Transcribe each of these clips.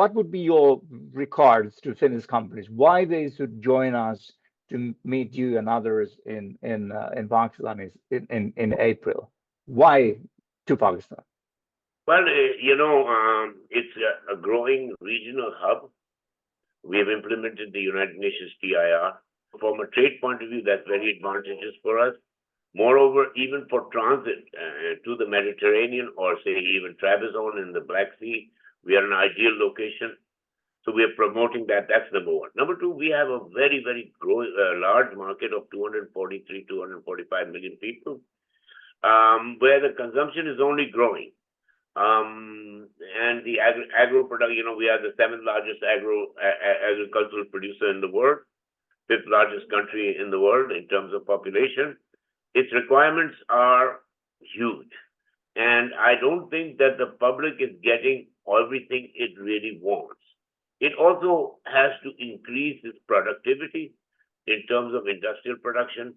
what would be your regards to Finnish companies? Why they should join us to meet you and others in Pakistan in April? Why to Pakistan? Well, it's a growing regional hub. We have implemented the United Nations TIR. From a trade point of view, that's very advantageous for us. Moreover, even for transit to the Mediterranean or say even Trabzon in the Black Sea, we are an ideal location. So we are promoting that. That's number one. Number two, we have a very, very large market of 243, 245 million people, where the consumption is only growing. And the agro product, we are the seventh largest agricultural producer in the world, fifth largest country in the world in terms of population. Its requirements are huge. And I don't think that the public is getting everything it really wants. It also has to increase its productivity in terms of industrial production.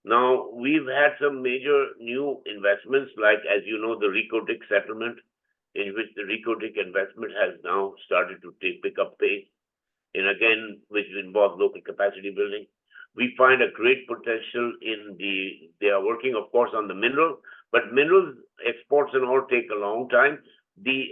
Now, we've had some major new investments, like, as you know, the Recotic settlement, in which the Recotic investment has now started to pick up pace, and again, which involves local capacity building. We find a great potential they are working, of course, on the mineral, but minerals exports and all take a long time. They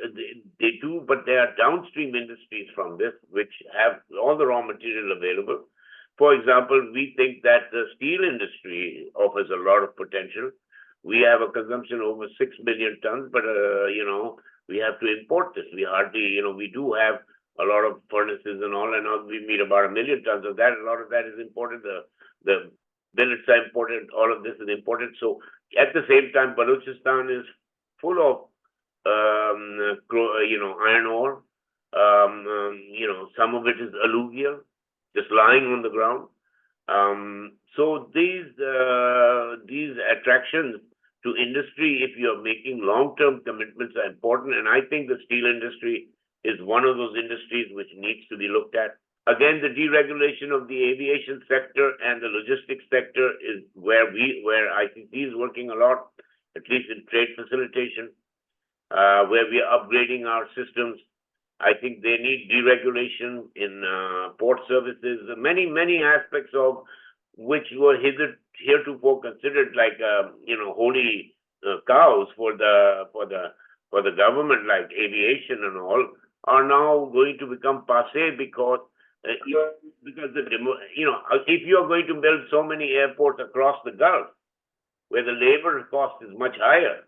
do, but there are downstream industries from this, which have all the raw material available. For example, we think that the steel industry offers a lot of potential. We have a consumption over 6 million tons, but, we have to import this. We hardly, we do have a lot of furnaces and all, and now we meet about 1 million tons of that. A lot of that is imported. The billets are imported. All of this is imported. So at the same time, Balochistan is full of, iron ore. Some of it is alluvial, just lying on the ground. So these attractions to industry, if you're making long-term commitments, are important. And I think the steel industry is one of those industries which needs to be looked at. Again, the deregulation of the aviation sector and the logistics sector is where ICC is working a lot, at least in trade facilitation, where we are upgrading our systems. I think they need deregulation in port services, many, many aspects of which were heretofore considered like holy cows for the government, like aviation and all, are now going to become passé because if you are going to build so many airports across the Gulf, where the labor cost is much higher,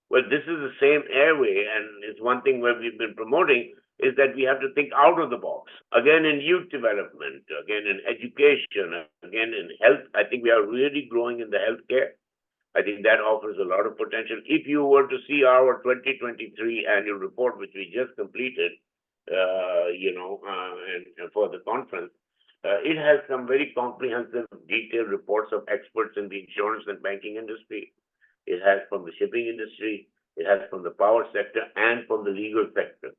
well, this is the same airway, and it's one thing where we've been promoting is that we have to think out of the box. Again, in youth development, again, in education, again, in health. I think we are really growing in the healthcare. I think that offers a lot of potential. If you were to see our 2023 annual report, which we just completed, and for the conference, it has some very comprehensive, detailed reports of experts in the insurance and banking industry. It has from the shipping industry. It has from the power sector and from the legal sector.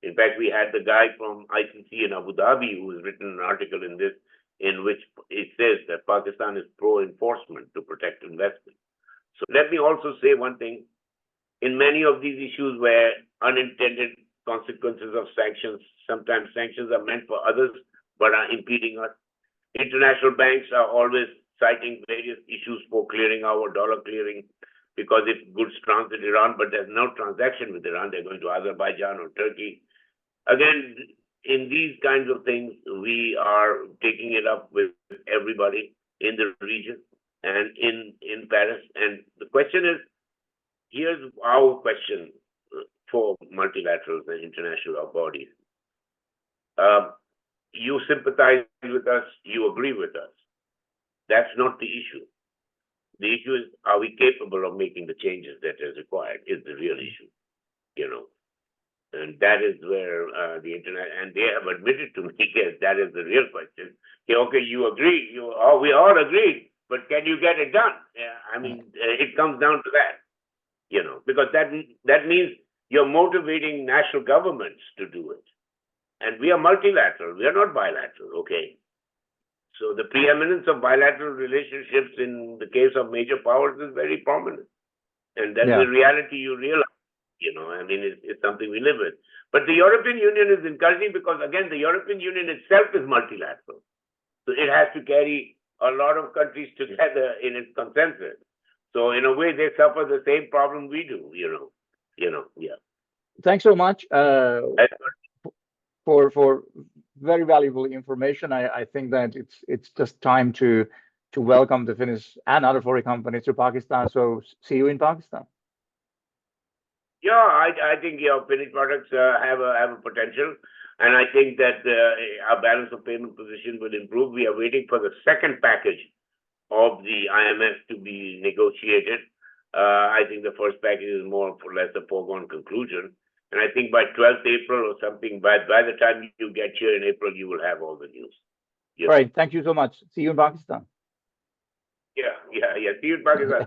In fact, we had the guy from ICC in Abu Dhabi who has written an article in this, in which it says that Pakistan is pro-enforcement to protect investment. So let me also say one thing. In many of these issues where unintended consequences of sanctions, sometimes sanctions are meant for others but are impeding us. International banks are always citing various issues for clearing our dollar clearing, because if goods transit Iran, but there's no transaction with Iran, they're going to Azerbaijan or Turkey. Again, in these kinds of things, we are taking it up with everybody in the region and in Paris. And the question is, here's our question for multilaterals and international bodies. You sympathize with us, you agree with us. That's not the issue. The issue is, are we capable of making the changes that is required, is the real issue, And that is where the internet, and they have admitted to me, yes, that is the real question. Okay, you agree, we all agree, but can you get it done? It comes down to that, because that means you're motivating national governments to do it. And we are multilateral, we are not bilateral, okay? So the preeminence of bilateral relationships in the case of major powers is very prominent. And that's the reality you realize. I mean, it's something we live with. But the European Union is encouraging because, again, the European Union itself is multilateral. So it has to carry a lot of countries together in its consensus. So in a way, they suffer the same problem we do, yeah. Thanks so much for very valuable information. I think that it's just time to welcome the Finnish and other foreign companies to Pakistan. So see you in Pakistan. Yeah, I think Finnish products have a potential, and I think that our balance of payment position will improve. We are waiting for the second package of the IMF to be negotiated. I think the first package is more or less a foregone conclusion, and I think by 12th April or something, by the time you get here in April, you will have all the news. All right, thank you so much. See you in Pakistan. Yeah. See you in Pakistan.